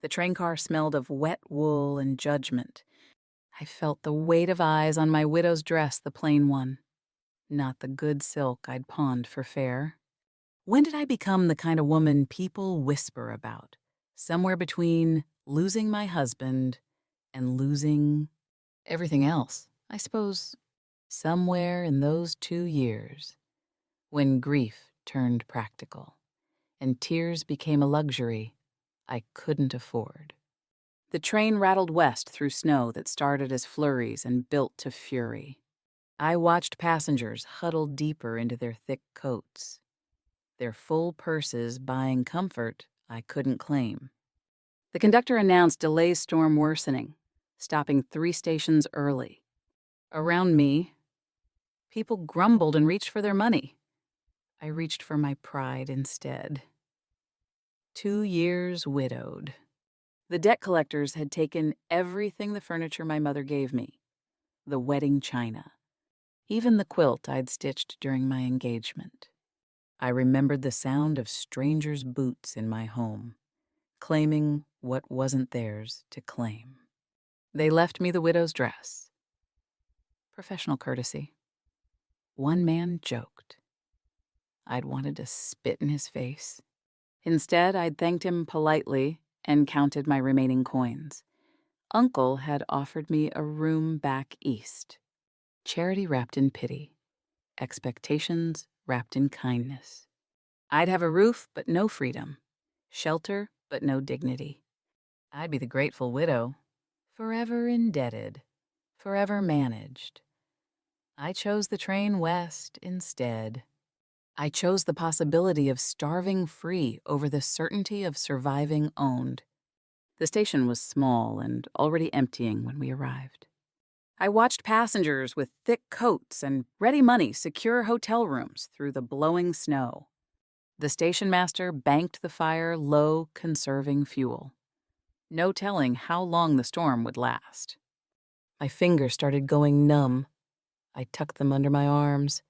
The train car smelled of wet wool and judgment. I felt the weight of eyes on my widow's dress, the plain one, not the good silk I'd pawned for fair. When did I become the kind of woman people whisper about? Somewhere between losing my husband and losing everything else, I suppose. Somewhere in those 2 years, when grief turned practical and tears became a luxury I couldn't afford. The train rattled west through snow that started as flurries and built to fury. I watched passengers huddle deeper into their thick coats, their full purses buying comfort I couldn't claim. The conductor announced delay's storm worsening, stopping 3 stations early. Around me, people grumbled and reached for their money. I reached for my pride instead. 2 years widowed. The debt collectors had taken everything the furniture my mother gave me, the wedding china, even the quilt I'd stitched during my engagement. I remembered the sound of strangers' boots in my home, claiming what wasn't theirs to claim. They left me the widow's dress. Professional courtesy. One man joked. I'd wanted to spit in his face. Instead, I'd thanked him politely and counted my remaining coins. Uncle had offered me a room back east. Charity wrapped in pity. Expectations wrapped in kindness. I'd have a roof, but no freedom. Shelter, but no dignity. I'd be the grateful widow, forever indebted, forever managed. I chose the train west instead. I chose the possibility of starving free over the certainty of surviving owned. The station was small and already emptying when we arrived. I watched passengers with thick coats and ready money secure hotel rooms through the blowing snow. The station master banked the fire low, conserving fuel. No telling how long the storm would last. My fingers started going numb. I tucked them under my arms,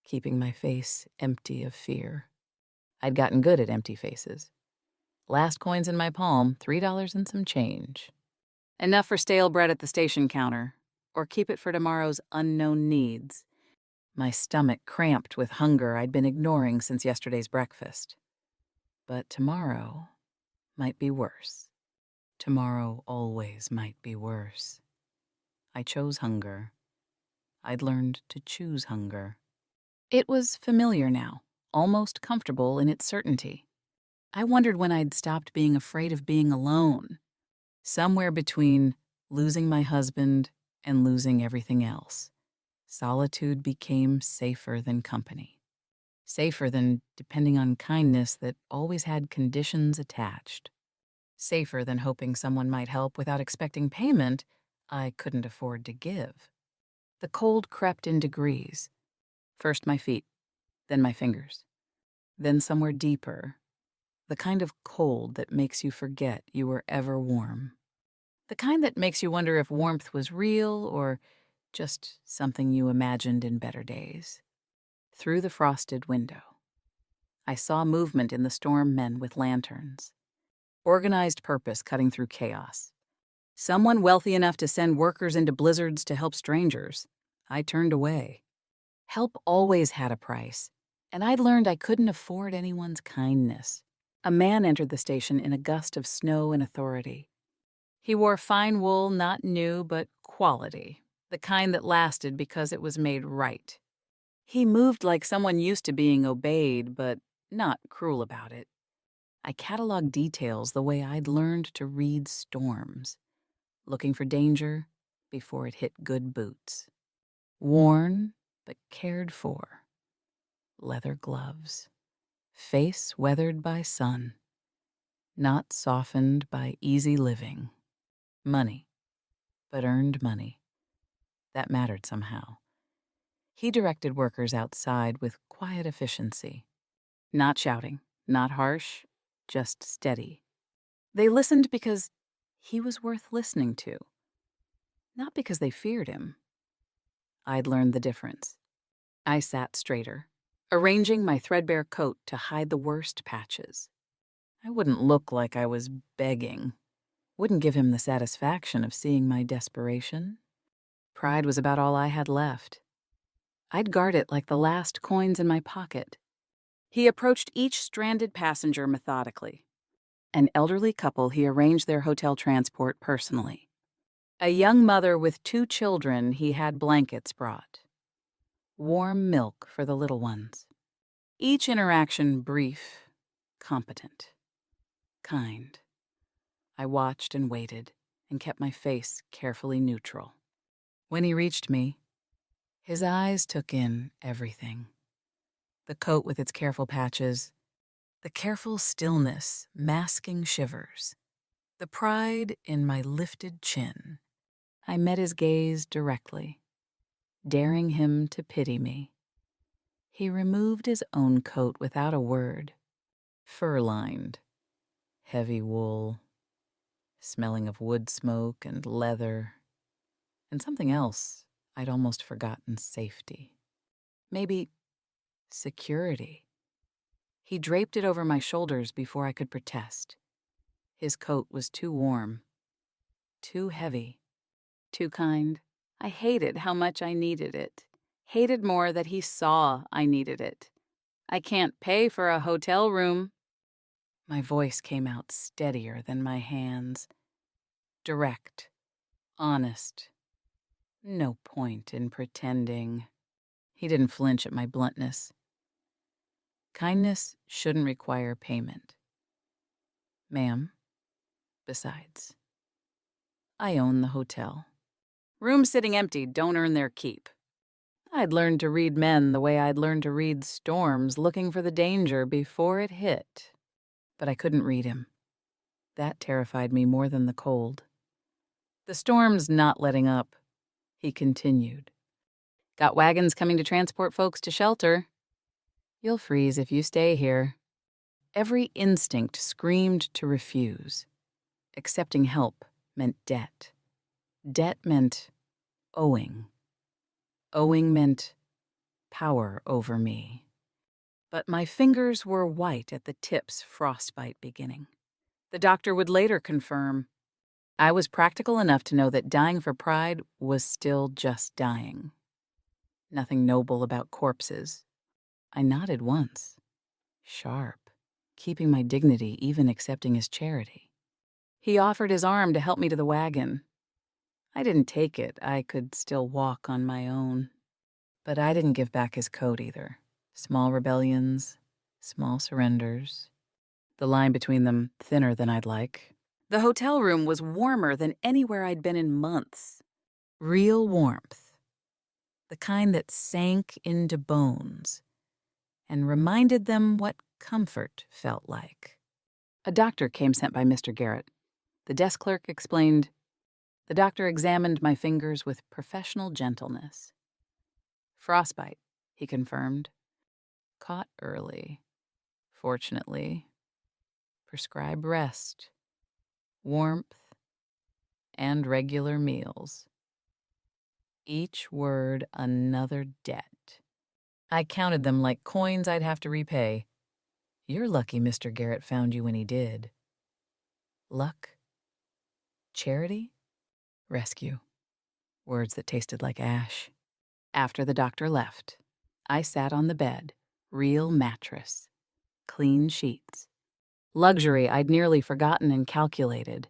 keeping my face empty of fear. I'd gotten good at empty faces. Last coins in my palm, $3 and some change. Enough for stale bread at the station counter, or keep it for tomorrow's unknown needs. My stomach cramped with hunger I'd been ignoring since yesterday's breakfast. But tomorrow might be worse. Tomorrow always might be worse. I chose hunger. I'd learned to choose hunger. It was familiar now, almost comfortable in its certainty. I wondered when I'd stopped being afraid of being alone. Somewhere between losing my husband and losing everything else, solitude became safer than company. Safer than depending on kindness that always had conditions attached. Safer than hoping someone might help without expecting payment I couldn't afford to give. The cold crept in degrees. First my feet, then my fingers, then somewhere deeper, the kind of cold that makes you forget you were ever warm. The kind that makes you wonder if warmth was real or just something you imagined in better days. Through the frosted window, I saw movement in the storm men with lanterns. Organized purpose cutting through chaos. Someone wealthy enough to send workers into blizzards to help strangers. I turned away. Help always had a price, and I'd learned I couldn't afford anyone's kindness. A man entered the station in a gust of snow and authority. He wore fine wool, not new, but quality, the kind that lasted because it was made right. He moved like someone used to being obeyed, but not cruel about it. I cataloged details the way I'd learned to read storms, looking for danger before it hit good boots. Worn, but cared for. Leather gloves. Face weathered by sun. Not softened by easy living. Money, but earned money. That mattered somehow. He directed workers outside with quiet efficiency. Not shouting, not harsh, just steady. They listened because he was worth listening to, not because they feared him. I'd learned the difference. I sat straighter, arranging my threadbare coat to hide the worst patches. I wouldn't look like I was begging. Wouldn't give him the satisfaction of seeing my desperation. Pride was about all I had left. I'd guard it like the last coins in my pocket. He approached each stranded passenger methodically. An elderly couple, he arranged their hotel transport personally. A young mother with 2 children, he had blankets brought. Warm milk for the little ones. Each interaction brief, competent, kind. I watched and waited and kept my face carefully neutral. When he reached me, his eyes took in everything. The coat with its careful patches, the careful stillness masking shivers, the pride in my lifted chin. I met his gaze directly, daring him to pity me. He removed his own coat without a word, fur-lined, heavy wool, smelling of wood smoke and leather, and something else I'd almost forgotten: safety. Maybe security. He draped it over my shoulders before I could protest. His coat was too warm, too heavy, too kind. I hated how much I needed it. Hated more that he saw I needed it. I can't pay for a hotel room. My voice came out steadier than my hands. Direct, honest. No point in pretending. He didn't flinch at my bluntness. Kindness shouldn't require payment. Ma'am, besides, I own the hotel. Rooms sitting empty don't earn their keep. I'd learned to read men the way I'd learned to read storms, looking for the danger before it hit. But I couldn't read him. That terrified me more than the cold. The storm's not letting up, he continued. Got wagons coming to transport folks to shelter. You'll freeze if you stay here. Every instinct screamed to refuse. Accepting help meant debt. Debt meant owing. Owing meant power over me. But my fingers were white at the tips, frostbite beginning. The doctor would later confirm. I was practical enough to know that dying for pride was still just dying. Nothing noble about corpses. I nodded once. Sharp, keeping my dignity, even accepting his charity. He offered his arm to help me to the wagon. I didn't take it. I could still walk on my own. But I didn't give back his coat either. Small rebellions, small surrenders. The line between them thinner than I'd like. The hotel room was warmer than anywhere I'd been in months. Real warmth. The kind that sank into bones and reminded them what comfort felt like. A doctor came sent by Mr. Garrett. The desk clerk explained. The doctor examined my fingers with professional gentleness. Frostbite, he confirmed. Caught early. Fortunately. Prescribed rest, warmth, and regular meals. Each word another debt. I counted them like coins I'd have to repay. You're lucky Mr. Garrett found you when he did. Luck? Charity? Rescue. Words that tasted like ash. After the doctor left, I sat on the bed, real mattress, clean sheets. Luxury I'd nearly forgotten and calculated.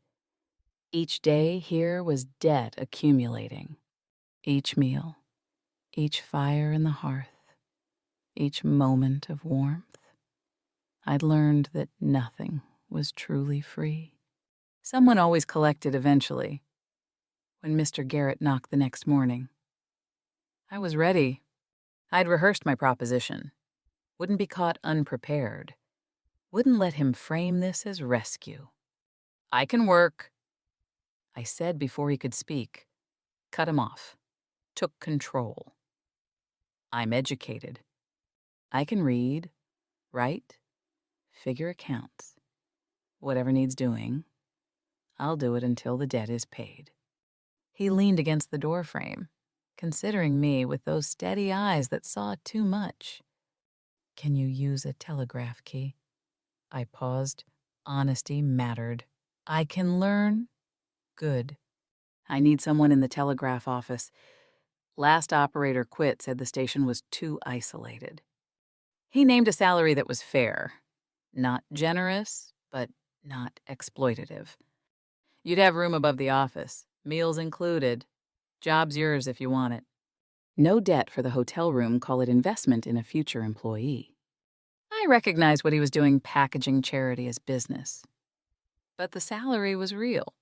Each day here was debt accumulating. Each meal, each fire in the hearth, each moment of warmth. I'd learned that nothing was truly free. Someone always collected eventually. When Mr. Garrett knocked the next morning, I was ready. I'd rehearsed my proposition. Wouldn't be caught unprepared. Wouldn't let him frame this as rescue. I can work, I said before he could speak. Cut him off. Took control. I'm educated. I can read, write, figure accounts. Whatever needs doing, I'll do it until the debt is paid. He leaned against the doorframe, considering me with those steady eyes that saw too much. Can you use a telegraph key? I paused. Honesty mattered. I can learn. Good. I need someone in the telegraph office. Last operator quit, said the station was too isolated. He named a salary that was fair. Not generous, but not exploitative. You'd have room above the office, meals included. Job's yours if you want it. No debt for the hotel room, call it investment in a future employee. I recognized what he was doing packaging charity as business. But the salary was real.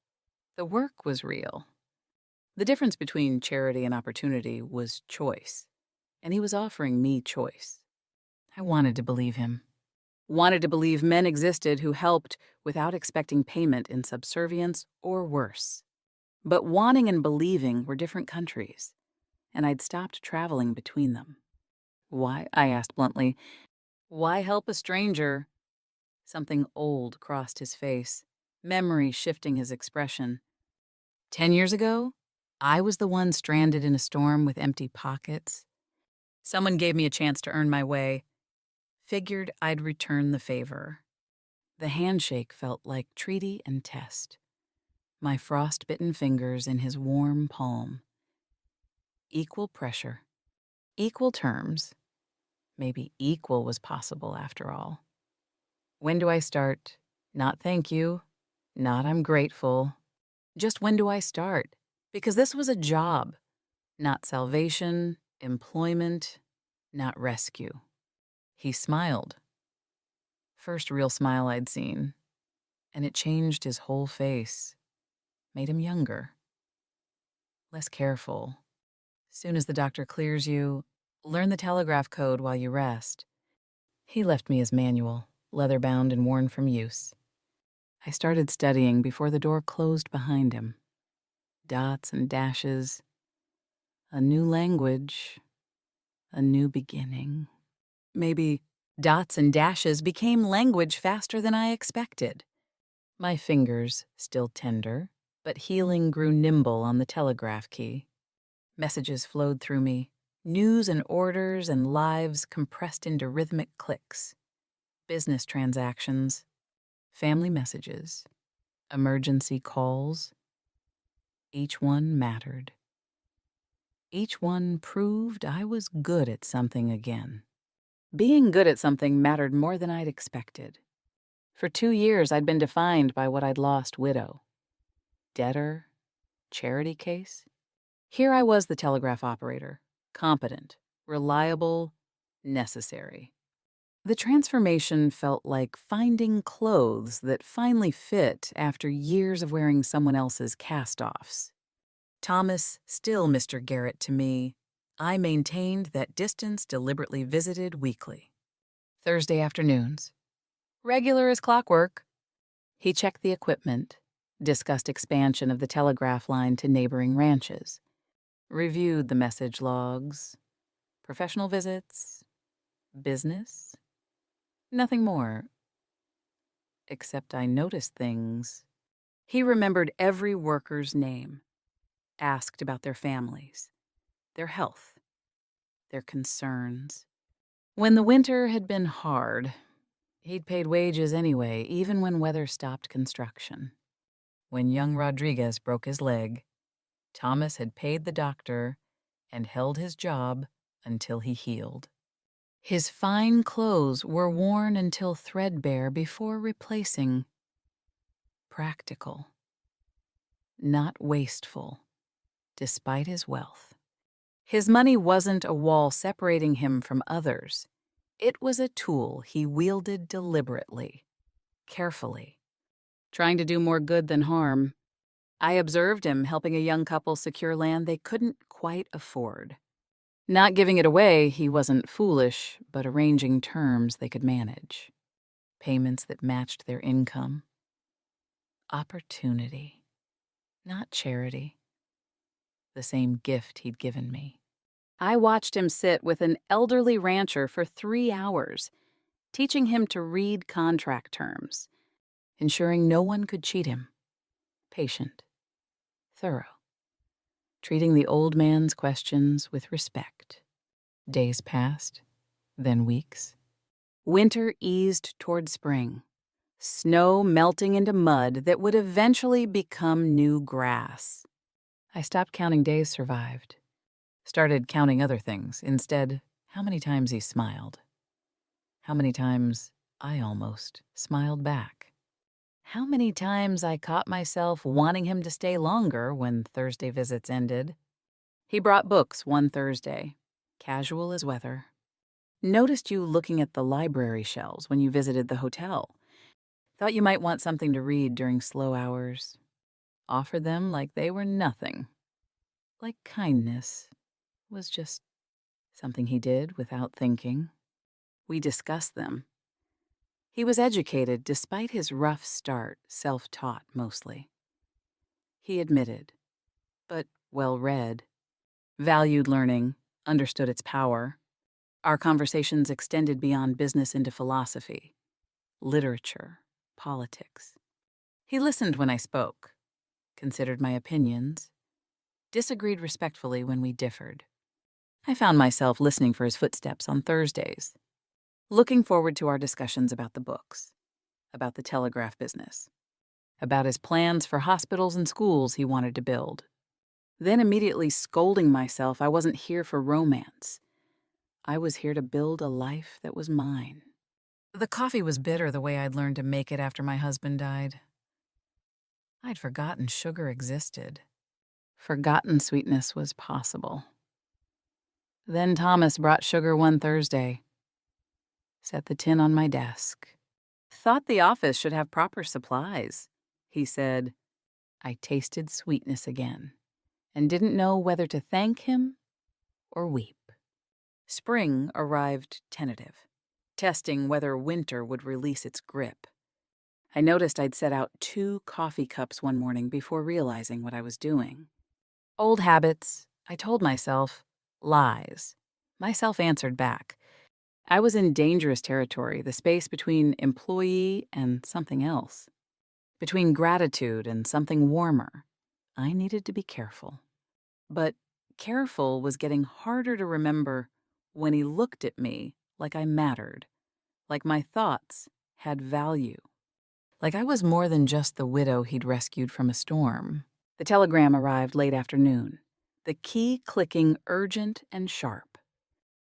The work was real. The difference between charity and opportunity was choice. And he was offering me choice. I wanted to believe him. Wanted to believe men existed who helped without expecting payment in subservience or worse. But wanting and believing were different countries, and I'd stopped traveling between them. Why? I asked bluntly. Why help a stranger? Something old crossed his face, memory shifting his expression. 10 years ago, I was the one stranded in a storm with empty pockets. Someone gave me a chance to earn my way. Figured I'd return the favor. The handshake felt like treaty and test. My frost-bitten fingers in his warm palm. Equal pressure. Equal terms. Maybe equal was possible after all. When do I start? Not thank you. Not I'm grateful. Just when do I start? Because this was a job. Not salvation, employment, not rescue. He smiled. First real smile I'd seen. And it changed his whole face. Made him younger. Less careful. Soon as the doctor clears you, learn the telegraph code while you rest. He left me his manual, leather-bound and worn from use. I started studying before the door closed behind him. Dots and dashes. A new language. A new beginning. Maybe dots and dashes became language faster than I expected. My fingers, still tender, but healing, grew nimble on the telegraph key. Messages flowed through me, news and orders and lives compressed into rhythmic clicks. Business transactions, family messages, emergency calls. Each one mattered. Each one proved I was good at something again. Being good at something mattered more than I'd expected. For 2 years, I'd been defined by what I'd lost: widow, debtor, charity case. Here I was, the telegraph operator, competent, reliable, necessary. The transformation felt like finding clothes that finally fit after years of wearing someone else's cast-offs. Thomas, still Mr. Garrett to me, I maintained that distance deliberately visited weekly. Thursday afternoons. Regular as clockwork. He checked the equipment, discussed expansion of the telegraph line to neighboring ranches, reviewed the message logs, professional visits, business. Nothing more. Except I noticed things. He remembered every worker's name, asked about their families, their health, their concerns. When the winter had been hard, he'd paid wages anyway, even when weather stopped construction. When young Rodriguez broke his leg, Thomas had paid the doctor and held his job until he healed. His fine clothes were worn until threadbare before replacing. Practical. Not wasteful, despite his wealth. His money wasn't a wall separating him from others. It was a tool he wielded deliberately, carefully, trying to do more good than harm. I observed him helping a young couple secure land they couldn't quite afford. Not giving it away, he wasn't foolish, but arranging terms they could manage. Payments that matched their income. Opportunity, not charity. The same gift he'd given me. I watched him sit with an elderly rancher for 3 hours, teaching him to read contract terms, ensuring no one could cheat him. Patient, thorough, treating the old man's questions with respect. Days passed, then weeks. Winter eased toward spring. Snow melting into mud that would eventually become new grass. I stopped counting days survived. Started counting other things. Instead, how many times he smiled. How many times I almost smiled back. How many times I caught myself wanting him to stay longer when Thursday visits ended. He brought books one Thursday, casual as weather. Noticed you looking at the library shelves when you visited the hotel. Thought you might want something to read during slow hours. Offered them like they were nothing. Like kindness was just something he did without thinking. We discussed them. He was educated despite his rough start, self-taught mostly. He admitted, but well-read, valued learning, understood its power. Our conversations extended beyond business into philosophy, literature, politics. He listened when I spoke, considered my opinions, disagreed respectfully when we differed. I found myself listening for his footsteps on Thursdays, looking forward to our discussions about the books, about the telegraph business, about his plans for hospitals and schools he wanted to build. Then immediately scolding myself I wasn't here for romance. I was here to build a life that was mine. The coffee was bitter the way I'd learned to make it after my husband died. I'd forgotten sugar existed. Forgotten sweetness was possible. Then Thomas brought sugar one Thursday. Set the tin on my desk. Thought the office should have proper supplies, he said. I tasted sweetness again and didn't know whether to thank him or weep. Spring arrived tentative, testing whether winter would release its grip. I noticed I'd set out 2 coffee cups one morning before realizing what I was doing. Old habits, I told myself, lies. Myself answered back. I was in dangerous territory, the space between employee and something else. Between gratitude and something warmer. I needed to be careful. But careful was getting harder to remember when he looked at me like I mattered, like my thoughts had value, like I was more than just the widow he'd rescued from a storm. The telegram arrived late afternoon, the key clicking urgent and sharp.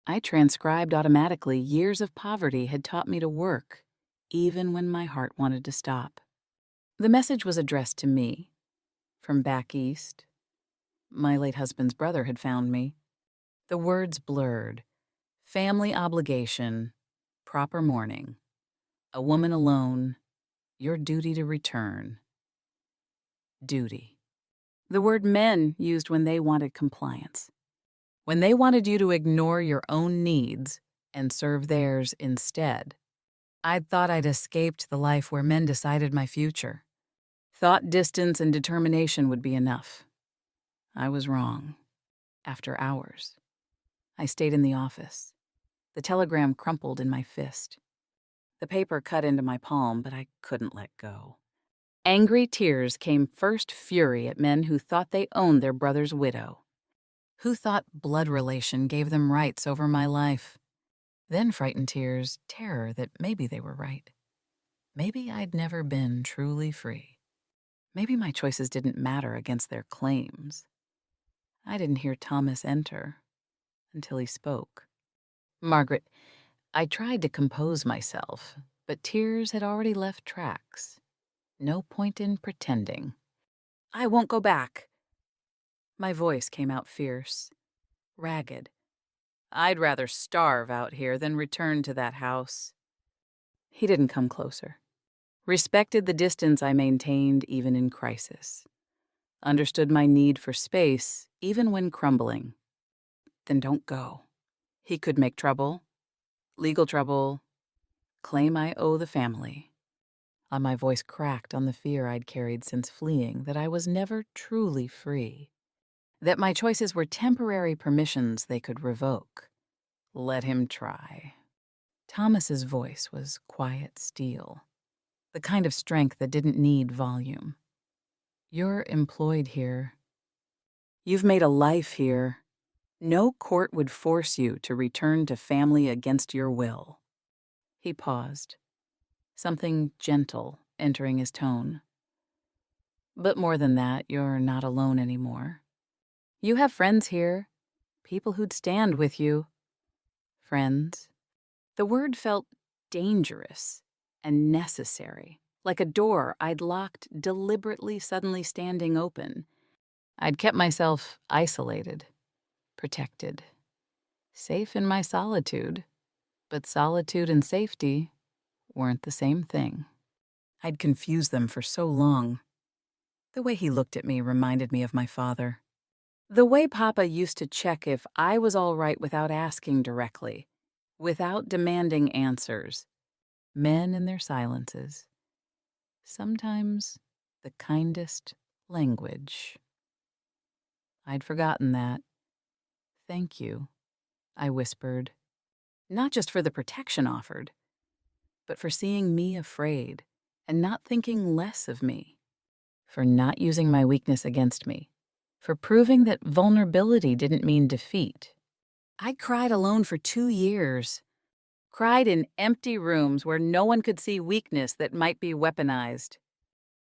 I transcribed automatically. Years of poverty had taught me to work, even when my heart wanted to stop. The message was addressed to me, from back east. My late husband's brother had found me. The words blurred. Family obligation, proper mourning, a woman alone, your duty to return. Duty. The word men used when they wanted compliance. When they wanted you to ignore your own needs and serve theirs instead. I'd thought I'd escaped the life where men decided my future. Thought distance and determination would be enough. I was wrong. After hours, I stayed in the office. The telegram crumpled in my fist. The paper cut into my palm, but I couldn't let go. Angry tears came first fury at men who thought they owned their brother's widow, who thought blood relation gave them rights over my life. Then frightened tears, terror that maybe they were right. Maybe I'd never been truly free. Maybe my choices didn't matter against their claims. I didn't hear Thomas enter until he spoke. Margaret, I tried to compose myself, but tears had already left tracks. No point in pretending. I won't go back. My voice came out fierce, ragged. I'd rather starve out here than return to that house. He didn't come closer. Respected the distance I maintained even in crisis. Understood my need for space even when crumbling. Then don't go. He could make trouble. Legal trouble. Claim I owe the family. My voice cracked on the fear I'd carried since fleeing, that I was never truly free. That my choices were temporary permissions they could revoke. Let him try. Thomas's voice was quiet steel, the kind of strength that didn't need volume. You're employed here. You've made a life here. No court would force you to return to family against your will. He paused, something gentle entering his tone. But more than that, you're not alone anymore. You have friends here, people who'd stand with you. Friends. The word felt dangerous and necessary, like a door I'd locked deliberately suddenly standing open. I'd kept myself isolated, protected, safe in my solitude, but solitude and safety weren't the same thing. I'd confused them for so long. The way he looked at me reminded me of my father. The way Papa used to check if I was all right without asking directly, without demanding answers. Men in their silences. Sometimes the kindest language. I'd forgotten that. Thank you, I whispered. Not just for the protection offered, but for seeing me afraid and not thinking less of me. For not using my weakness against me. For proving that vulnerability didn't mean defeat. I cried alone for 2 years. Cried in empty rooms where no one could see weakness that might be weaponized.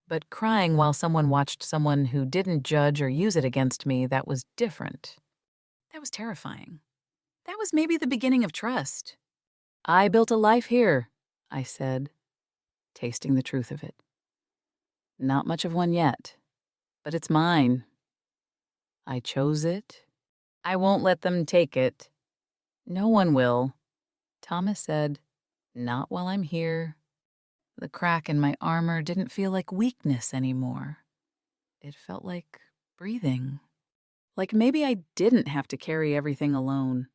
But crying while someone watched someone who didn't judge or use it against me, that was different. That was terrifying. That was maybe the beginning of trust. I built a life here, I said, tasting the truth of it. Not much of one yet, but it's mine. I chose it. I won't let them take it. No one will. Thomas said, not while I'm here. The crack in my armor didn't feel like weakness anymore. It felt like breathing. Like maybe I didn't have to carry everything alone.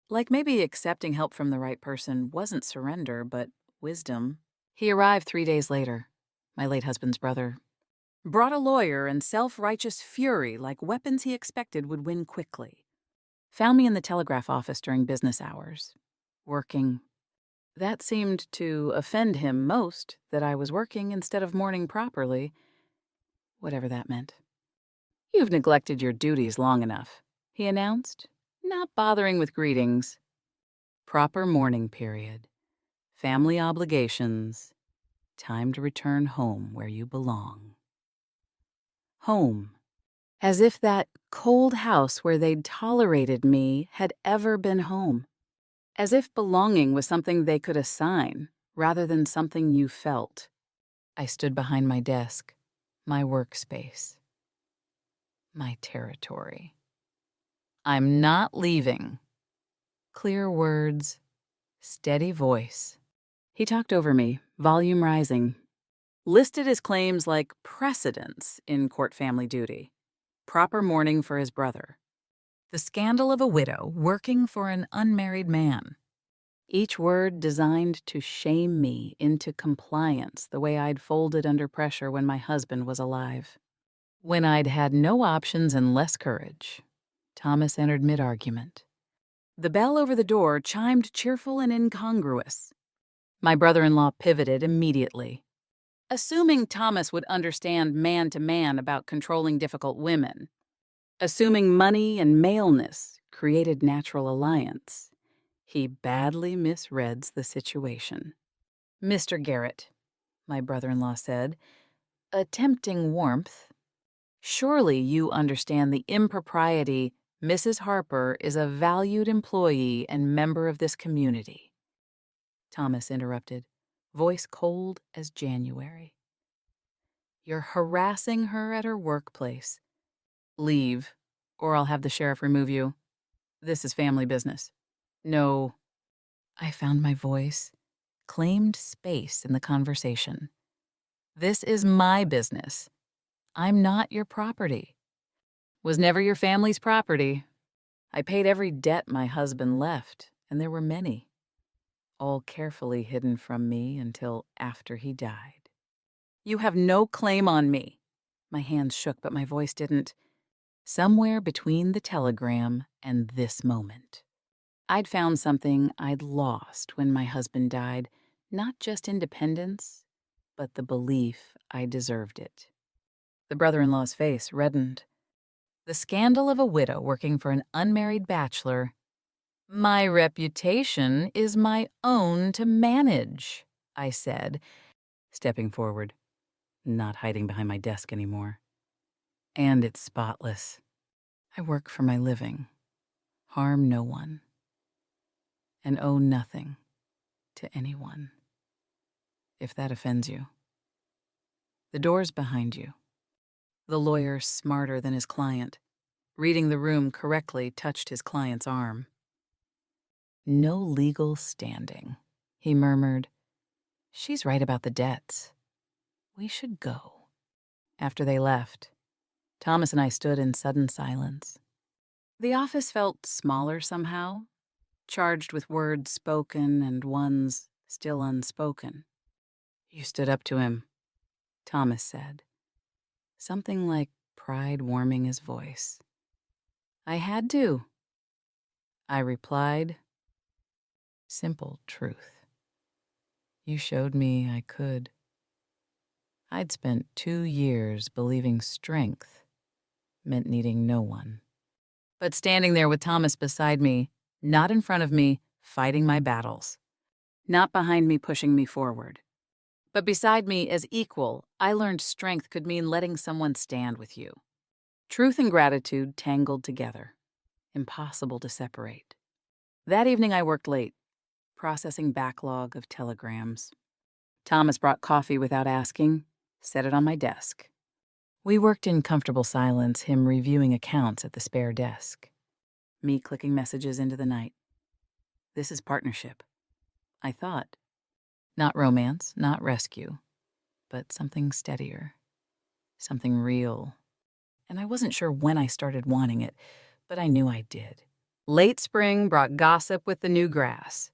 Like maybe accepting help from the right person wasn't surrender, but wisdom. He arrived 3 days later, my late husband's brother. Brought a lawyer and self-righteous fury like weapons he expected would win quickly. Found me in the telegraph office during business hours. Working. That seemed to offend him most, that I was working instead of mourning properly. Whatever that meant. You've neglected your duties long enough, he announced, not bothering with greetings. Proper mourning period. Family obligations. Time to return home where you belong. Home. As if that cold house where they'd tolerated me had ever been home. As if belonging was something they could assign, rather than something you felt. I stood behind my desk, my workspace, my territory. I'm not leaving. Clear words, steady voice. He talked over me, volume rising. Listed his claims like precedents in court family duty. Proper mourning for his brother. The scandal of a widow working for an unmarried man. Each word designed to shame me into compliance the way I'd folded under pressure when my husband was alive. When I'd had no options and less courage, Thomas entered mid-argument. The bell over the door chimed cheerful and incongruous. My brother-in-law pivoted immediately. Assuming Thomas would understand man-to-man about controlling difficult women. Assuming money and maleness created natural alliance. He badly misreads the situation. Mr. Garrett, my brother-in-law said, attempting warmth, surely you understand the impropriety. Mrs. Harper is a valued employee and member of this community. Thomas interrupted, voice cold as January. You're harassing her at her workplace. Leave, or I'll have the sheriff remove you. This is family business. No. I found my voice, claimed space in the conversation. This is my business. I'm not your property. Was never your family's property. I paid every debt my husband left, and there were many. All carefully hidden from me until after he died. You have no claim on me. My hands shook, but my voice didn't. Somewhere between the telegram and this moment. I'd found something I'd lost when my husband died, not just independence, but the belief I deserved it. The brother-in-law's face reddened. The scandal of a widow working for an unmarried bachelor. My reputation is my own to manage, I said, stepping forward, not hiding behind my desk anymore. And it's spotless. I work for my living, harm no one, and owe nothing to anyone, if that offends you. The door's behind you. The lawyer, smarter than his client, reading the room correctly, touched his client's arm. No legal standing, he murmured. She's right about the debts. We should go. After they left, Thomas and I stood in sudden silence. The office felt smaller somehow, charged with words spoken and ones still unspoken. You stood up to him, Thomas said, something like pride warming his voice. I had to. I replied, simple truth. You showed me I could. I'd spent 2 years believing strength meant needing no one. But standing there with Thomas beside me, not in front of me, fighting my battles. Not behind me, pushing me forward. But beside me, as equal, I learned strength could mean letting someone stand with you. Truth and gratitude tangled together. Impossible to separate. That evening I worked late, processing backlog of telegrams. Thomas brought coffee without asking, set it on my desk. We worked in comfortable silence, him reviewing accounts at the spare desk. Me clicking messages into the night. This is partnership, I thought. Not romance, not rescue, but something steadier, something real. And I wasn't sure when I started wanting it, but I knew I did. Late spring brought gossip with the new grass.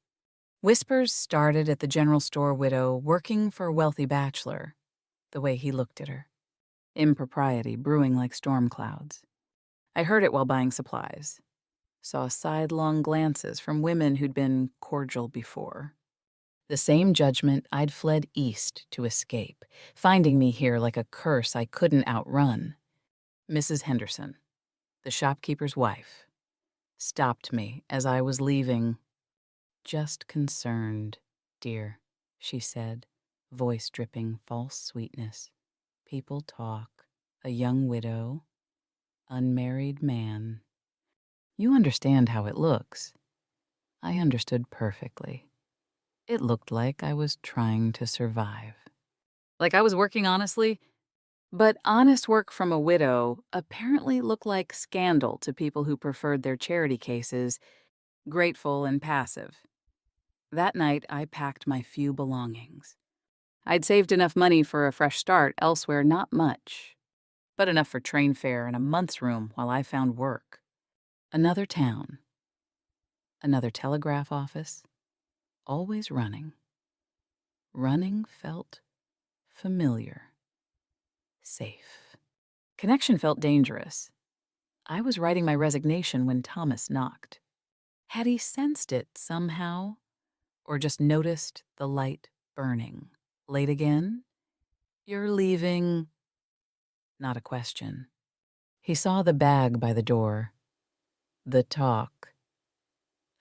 Whispers started at the general store widow working for a wealthy bachelor, the way he looked at her. Impropriety brewing like storm clouds. I heard it while buying supplies. Saw sidelong glances from women who'd been cordial before. The same judgment I'd fled east to escape, finding me here like a curse I couldn't outrun. Mrs. Henderson, the shopkeeper's wife, stopped me as I was leaving. Just concerned, dear, she said, voice dripping false sweetness. People talk, a young widow, unmarried man. You understand how it looks. I understood perfectly. It looked like I was trying to survive. Like I was working honestly, but honest work from a widow apparently looked like scandal to people who preferred their charity cases, grateful and passive. That night, I packed my few belongings. I'd saved enough money for a fresh start elsewhere, not much, but enough for train fare and a month's room while I found work. Another town. Another telegraph office. Always running. Running felt familiar. Safe. Connection felt dangerous. I was writing my resignation when Thomas knocked. Had he sensed it somehow? Or just noticed the light burning? Late again? You're leaving? Not a question. He saw the bag by the door. The talk.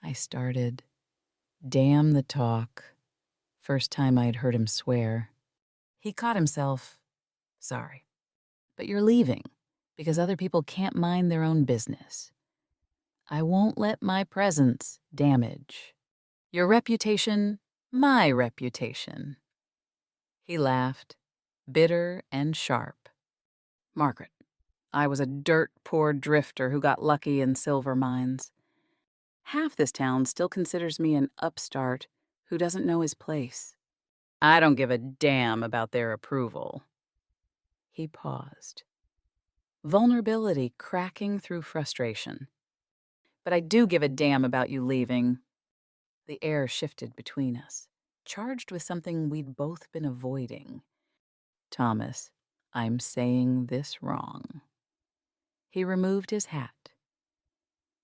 I started. Damn the talk. First time I'd heard him swear. He caught himself. Sorry. But you're leaving because other people can't mind their own business. I won't let my presence damage your reputation, my reputation. He laughed, bitter and sharp. Margaret, I was a dirt-poor drifter who got lucky in silver mines. Half this town still considers me an upstart who doesn't know his place. I don't give a damn about their approval. He paused. Vulnerability cracking through frustration. But I do give a damn about you leaving. The air shifted between us, charged with something we'd both been avoiding. Thomas, I'm saying this wrong. He removed his hat,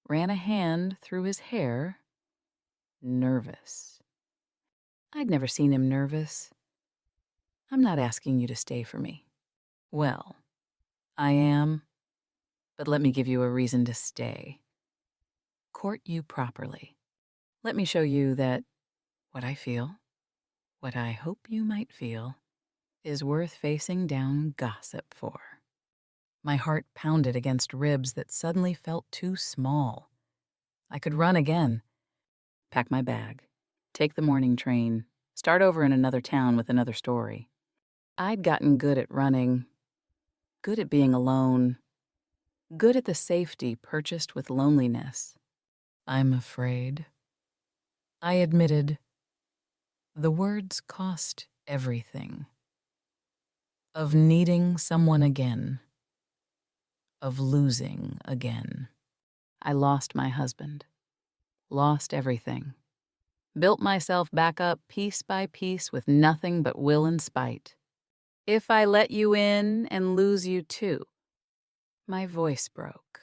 ran a hand through his hair, nervous. I'd never seen him nervous. I'm not asking you to stay for me. Well, I am, but let me give you a reason to stay. Court you properly. Let me show you that what I feel, what I hope you might feel is worth facing down gossip for. My heart pounded against ribs that suddenly felt too small. I could run again, pack my bag, take the morning train, start over in another town with another story. I'd gotten good at running, good at being alone, good at the safety purchased with loneliness. I'm afraid. I admitted. The words cost everything. Of needing someone again. Of losing again. I lost my husband. Lost everything. Built myself back up piece by piece with nothing but will and spite. If I let you in and lose you too. My voice broke.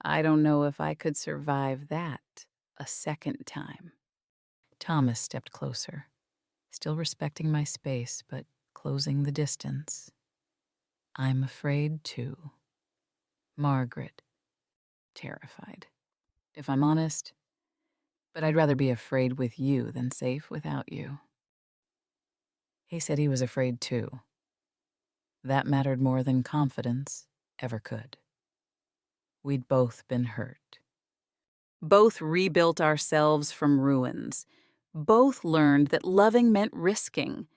I don't know if I could survive that a second time. Thomas stepped closer, still respecting my space, but closing the distance. I'm afraid too. Margaret, terrified. If I'm honest, but I'd rather be afraid with you than safe without you. He said he was afraid too. That mattered more than confidence ever could. We'd both been hurt. Both rebuilt ourselves from ruins. Both learned that loving meant risking.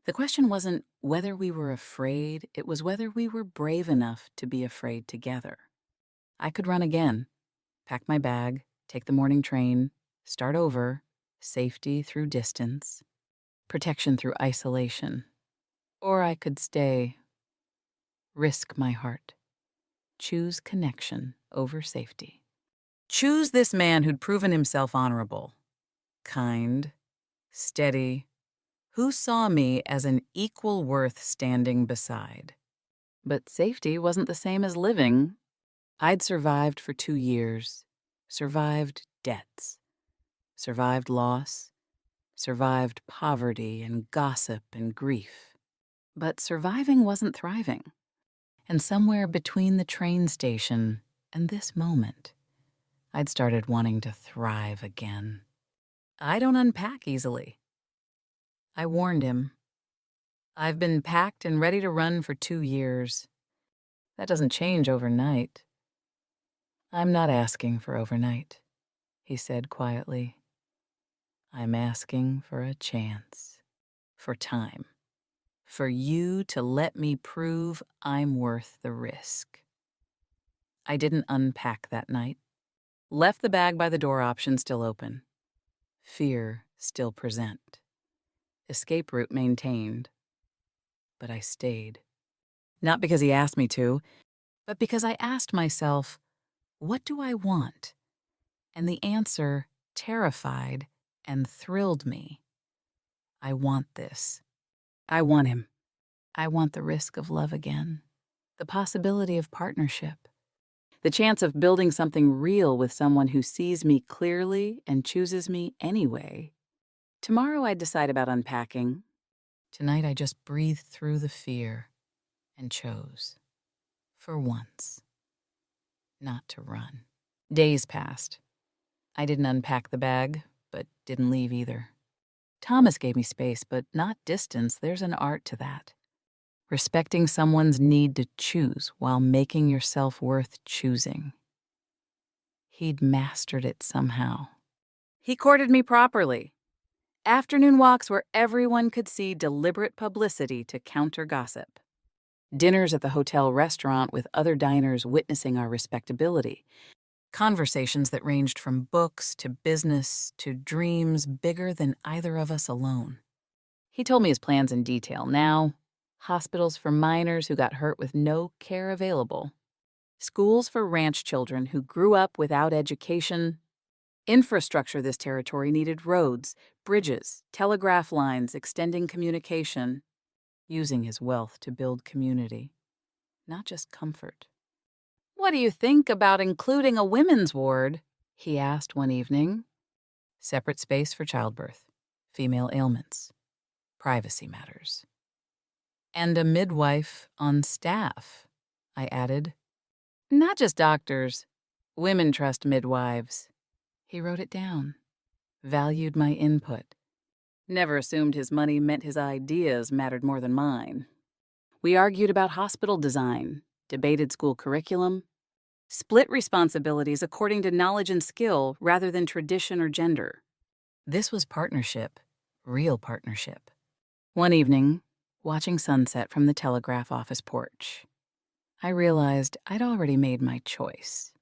The question wasn't whether we were afraid, it was whether we were brave enough to be afraid together. I could run again, pack my bag, take the morning train, start over, safety through distance, protection through isolation. Or I could stay, risk my heart, choose connection over safety. Choose this man who'd proven himself honorable, kind, steady, who saw me as an equal worth standing beside. But safety wasn't the same as living. I'd survived for 2 years, survived debts, survived loss, survived poverty and gossip and grief. But surviving wasn't thriving. And somewhere between the train station and this moment, I'd started wanting to thrive again. I don't unpack easily. I warned him. I've been packed and ready to run for 2 years. That doesn't change overnight. I'm not asking for overnight, he said quietly. I'm asking for a chance, for time, for you to let me prove I'm worth the risk. I didn't unpack that night. Left the bag by the door option still open. Fear still present. Escape route maintained. But I stayed. Not because he asked me to, but because I asked myself, what do I want? And the answer terrified and thrilled me. I want this. I want him. I want the risk of love again, the possibility of partnership, the chance of building something real with someone who sees me clearly and chooses me anyway. Tomorrow I'd decide about unpacking. Tonight I just breathed through the fear and chose, for once, not to run. Days passed. I didn't unpack the bag, but didn't leave either. Thomas gave me space, but not distance. There's an art to that. Respecting someone's need to choose while making yourself worth choosing. He'd mastered it somehow. He courted me properly. Afternoon walks where everyone could see deliberate publicity to counter gossip. Dinners at the hotel restaurant with other diners witnessing our respectability. Conversations that ranged from books to business to dreams bigger than either of us alone. He told me his plans in detail. Now, hospitals for minors who got hurt with no care available. Schools for ranch children who grew up without education. Infrastructure this territory needed roads, bridges, telegraph lines extending communication. Using his wealth to build community, not just comfort. What do you think about including a women's ward? He asked one evening. Separate space for childbirth, female ailments, privacy matters. And a midwife on staff, I added. Not just doctors. Women trust midwives. He wrote it down, valued my input. Never assumed his money meant his ideas mattered more than mine. We argued about hospital design, debated school curriculum, split responsibilities according to knowledge and skill rather than tradition or gender. This was partnership, real partnership. One evening, watching sunset from the telegraph office porch, I realized I'd already made my choice.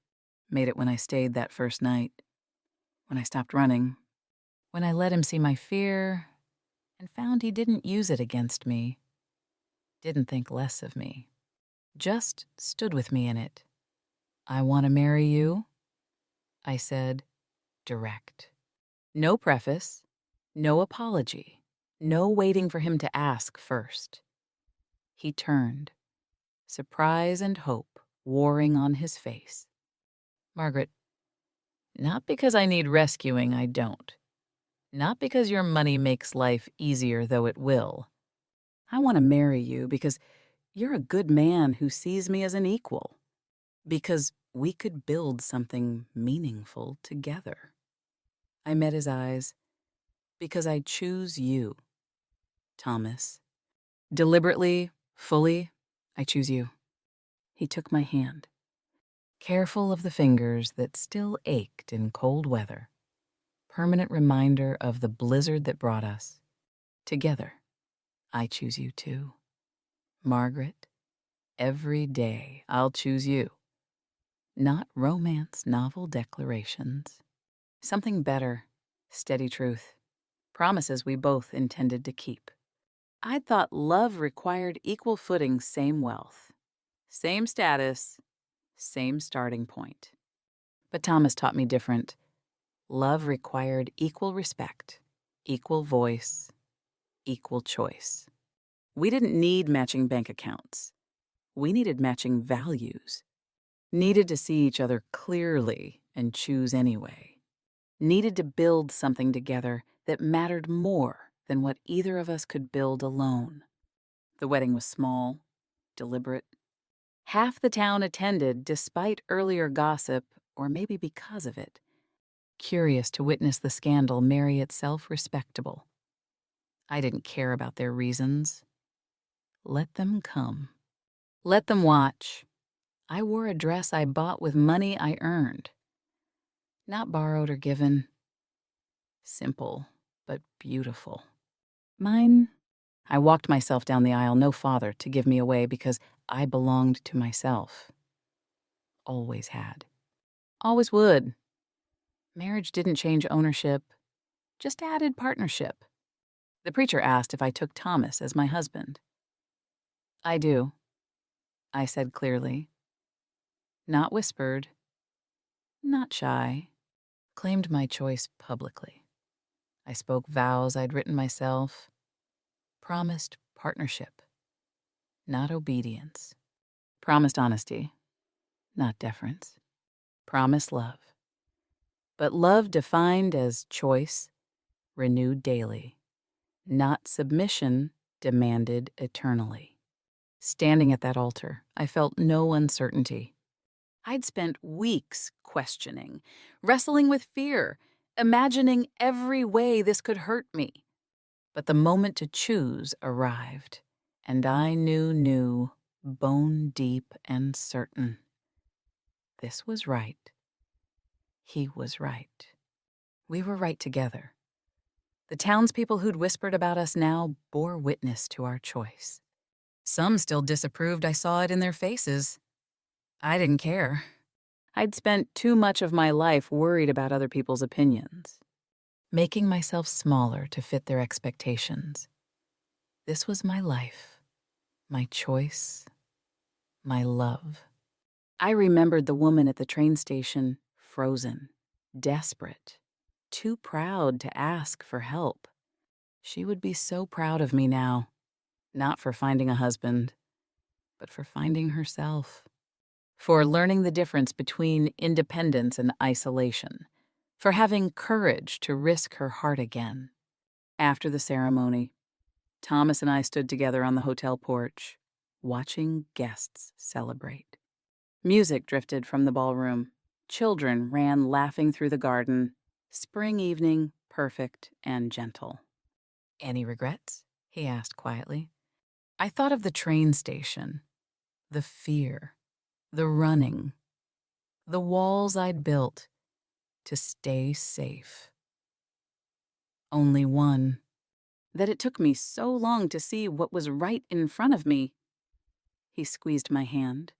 Made it when I stayed that first night, when I stopped running, when I let him see my fear and found he didn't use it against me, didn't think less of me, just stood with me in it. "I want to marry you," I said, direct. No preface, no apology, no waiting for him to ask first. He turned, surprise and hope warring on his face. "Margaret, not because I need rescuing, I don't. Not because your money makes life easier, though it will. I want to marry you because you're a good man who sees me as an equal. Because we could build something meaningful together." I met his eyes. "Because I choose you, Thomas. Deliberately, fully, I choose you." He took my hand, careful of the fingers that still ached in cold weather. Permanent reminder of the blizzard that brought us. Together, I choose you too. Margaret, every day I'll choose you. Not romance novel declarations. Something better, steady truth. Promises we both intended to keep. I'd thought love required equal footing, same wealth, same status, same starting point. But Thomas taught me different. Love required equal respect, equal voice, equal choice. We didn't need matching bank accounts. We needed matching values. Needed to see each other clearly and choose anyway. Needed to build something together that mattered more than what either of us could build alone. The wedding was small, deliberate. Half the town attended despite earlier gossip, or maybe because of it. Curious to witness the scandal marry itself respectable. I didn't care about their reasons. Let them come. Let them watch. I wore a dress I bought with money I earned. Not borrowed or given. Simple, but beautiful. Mine? I walked myself down the aisle, no father to give me away because I belonged to myself. Always had. Always would. Marriage didn't change ownership, just added partnership. The preacher asked if I took Thomas as my husband. "I do," I said clearly. Not whispered, not shy. Claimed my choice publicly. I spoke vows I'd written myself. Promised partnership, not obedience. Promised honesty, not deference. Promised love. But love defined as choice, renewed daily. Not submission, demanded eternally. Standing at that altar, I felt no uncertainty. I'd spent weeks questioning, wrestling with fear, imagining every way this could hurt me. But the moment to choose arrived, and I knew, bone deep and certain. This was right. He was right. We were right together. The townspeople who'd whispered about us now bore witness to our choice. Some still disapproved. I saw it in their faces. I didn't care. I'd spent too much of my life worried about other people's opinions, making myself smaller to fit their expectations. This was my life, my choice, my love. I remembered the woman at the train station, frozen, desperate, too proud to ask for help. She would be so proud of me now, not for finding a husband, but for finding herself. For learning the difference between independence and isolation, for having courage to risk her heart again. After the ceremony, Thomas and I stood together on the hotel porch, watching guests celebrate. Music drifted from the ballroom. Children ran laughing through the garden. Spring evening, perfect and gentle. Any regrets? He asked quietly. I thought of the train station, the fear, the running, the walls I'd built to stay safe. Only one. That it took me so long to see what was right in front of me. He squeezed my hand.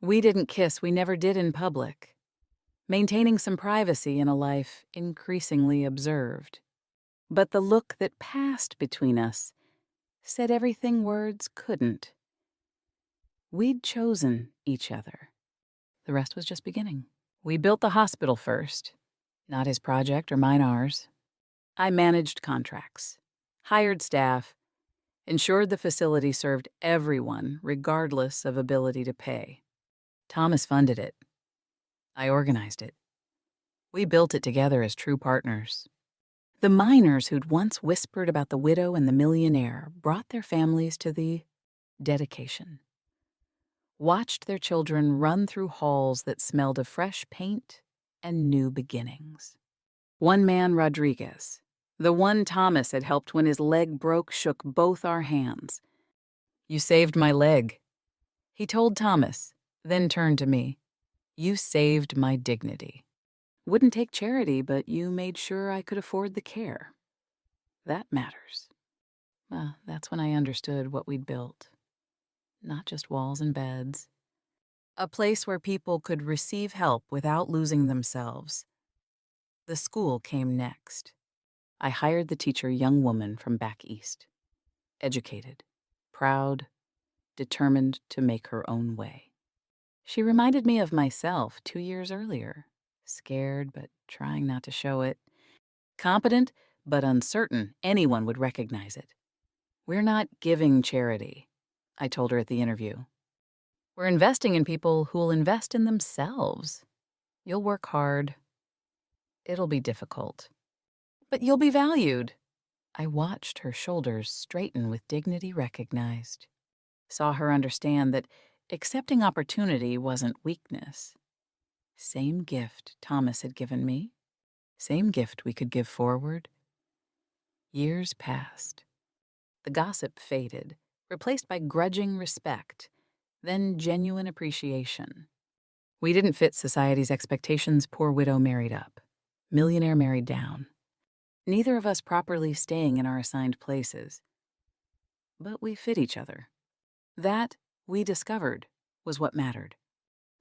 We didn't kiss, we never did in public, maintaining some privacy in a life increasingly observed. But the look that passed between us said everything words couldn't. We'd chosen each other. The rest was just beginning. We built the hospital first. Not his project or mine ours. I managed contracts, hired staff, ensured the facility served everyone regardless of ability to pay. Thomas funded it. I organized it. We built it together as true partners. The miners who'd once whispered about the widow and the millionaire brought their families to the dedication. Watched their children run through halls that smelled of fresh paint and new beginnings. One man, Rodriguez, the one Thomas had helped when his leg broke, shook both our hands. You saved my leg, he told Thomas, then turned to me. You saved my dignity. Wouldn't take charity, but you made sure I could afford the care. That matters. Well, that's when I understood what we'd built. Not just walls and beds. A place where people could receive help without losing themselves. The school came next. I hired the teacher, young woman from back east. Educated, proud, determined to make her own way. She reminded me of myself 2 years earlier. Scared, but trying not to show it. Competent, but uncertain anyone would recognize it. We're not giving charity, I told her at the interview. We're investing in people who'll invest in themselves. You'll work hard. It'll be difficult. But you'll be valued. I watched her shoulders straighten with dignity recognized. Saw her understand that accepting opportunity wasn't weakness. Same gift Thomas had given me. Same gift we could give forward. Years passed. The gossip faded, replaced by grudging respect, then genuine appreciation. We didn't fit society's expectations. Poor widow married up. Millionaire married down. Neither of us properly staying in our assigned places. But we fit each other. That, we discovered, was what mattered.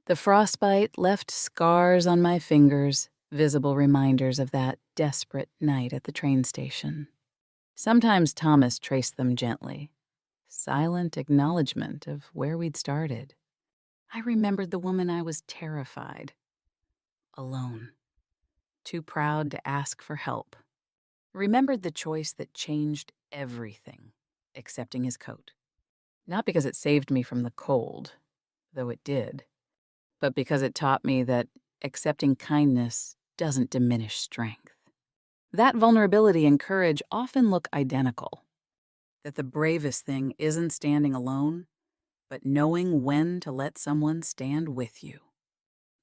The frostbite left scars on my fingers, visible reminders of that desperate night at the train station. Sometimes Thomas traced them gently. Silent acknowledgement of where we'd started. I remembered the woman I was terrified. Alone. Too proud to ask for help. Remembered the choice that changed everything, accepting his coat. Not because it saved me from the cold, though it did, but because it taught me that accepting kindness doesn't diminish strength. That vulnerability and courage often look identical. That the bravest thing isn't standing alone, but knowing when to let someone stand with you.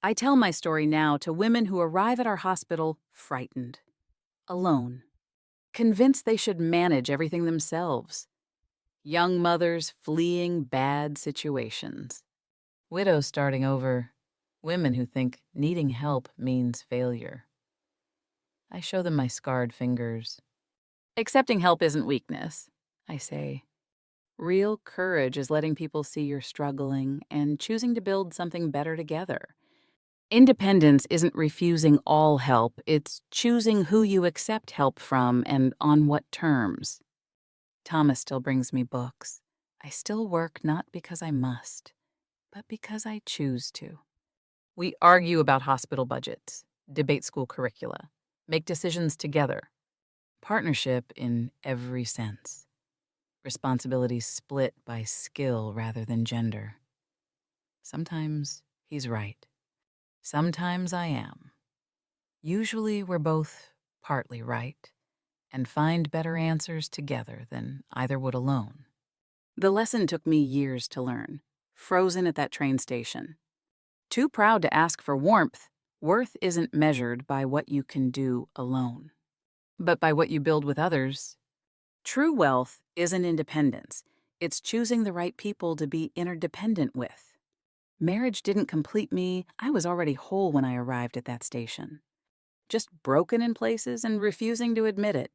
I tell my story now to women who arrive at our hospital frightened, alone, convinced they should manage everything themselves. Young mothers fleeing bad situations. Widows starting over, women who think needing help means failure. I show them my scarred fingers. Accepting help isn't weakness, I say. Real courage is letting people see you're struggling and choosing to build something better together. Independence isn't refusing all help, it's choosing who you accept help from and on what terms. Thomas still brings me books. I still work not because I must, but because I choose to. We argue about hospital budgets, debate school curricula, make decisions together. Partnership in every sense. Responsibilities split by skill rather than gender. Sometimes he's right. Sometimes I am. Usually we're both partly right and find better answers together than either would alone. The lesson took me years to learn, frozen at that train station. Too proud to ask for warmth, worth isn't measured by what you can do alone, but by what you build with others. True wealth isn't independence. It's choosing the right people to be interdependent with. Marriage didn't complete me. I was already whole when I arrived at that station. Just broken in places and refusing to admit it.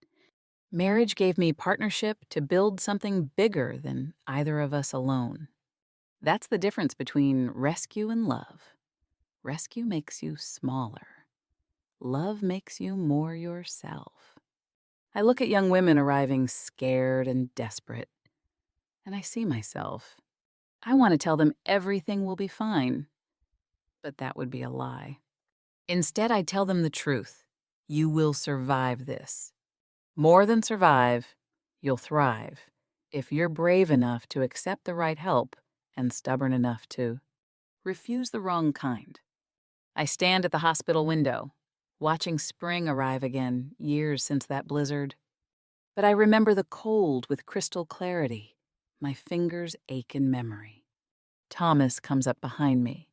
Marriage gave me partnership to build something bigger than either of us alone. That's the difference between rescue and love. Rescue makes you smaller. Love makes you more yourself. I look at young women arriving scared and desperate, and I see myself. I want to tell them everything will be fine, but that would be a lie. Instead, I tell them the truth. You will survive this. More than survive, you'll thrive if you're brave enough to accept the right help and stubborn enough to refuse the wrong kind. I stand at the hospital window, watching spring arrive again, years since that blizzard. But I remember the cold with crystal clarity. My fingers ache in memory. Thomas comes up behind me,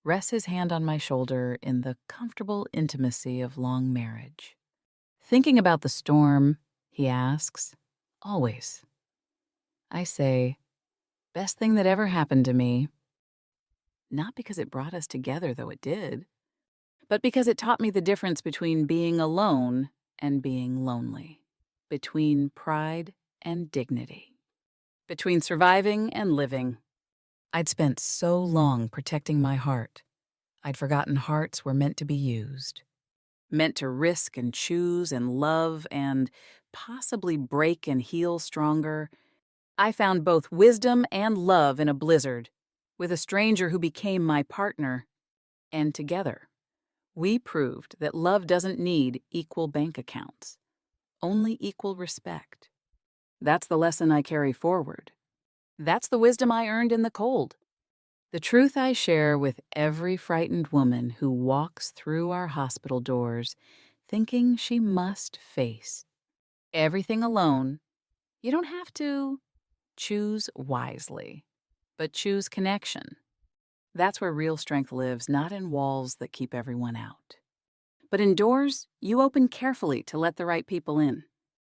rests his hand on my shoulder in the comfortable intimacy of long marriage. Thinking about the storm, he asks, always. I say, best thing that ever happened to me. Not because it brought us together, though it did, but because it taught me the difference between being alone and being lonely, between pride and dignity, between surviving and living. I'd spent so long protecting my heart. I'd forgotten hearts were meant to be used, meant to risk and choose and love and possibly break and heal stronger. I found both wisdom and love in a blizzard, with a stranger who became my partner, and together, we proved that love doesn't need equal bank accounts, only equal respect. That's the lesson I carry forward. That's the wisdom I earned in the cold. The truth I share with every frightened woman who walks through our hospital doors thinking she must face everything alone. You don't have to choose wisely, but choose connection. That's where real strength lives, not in walls that keep everyone out, but in doors you open carefully to let the right people in.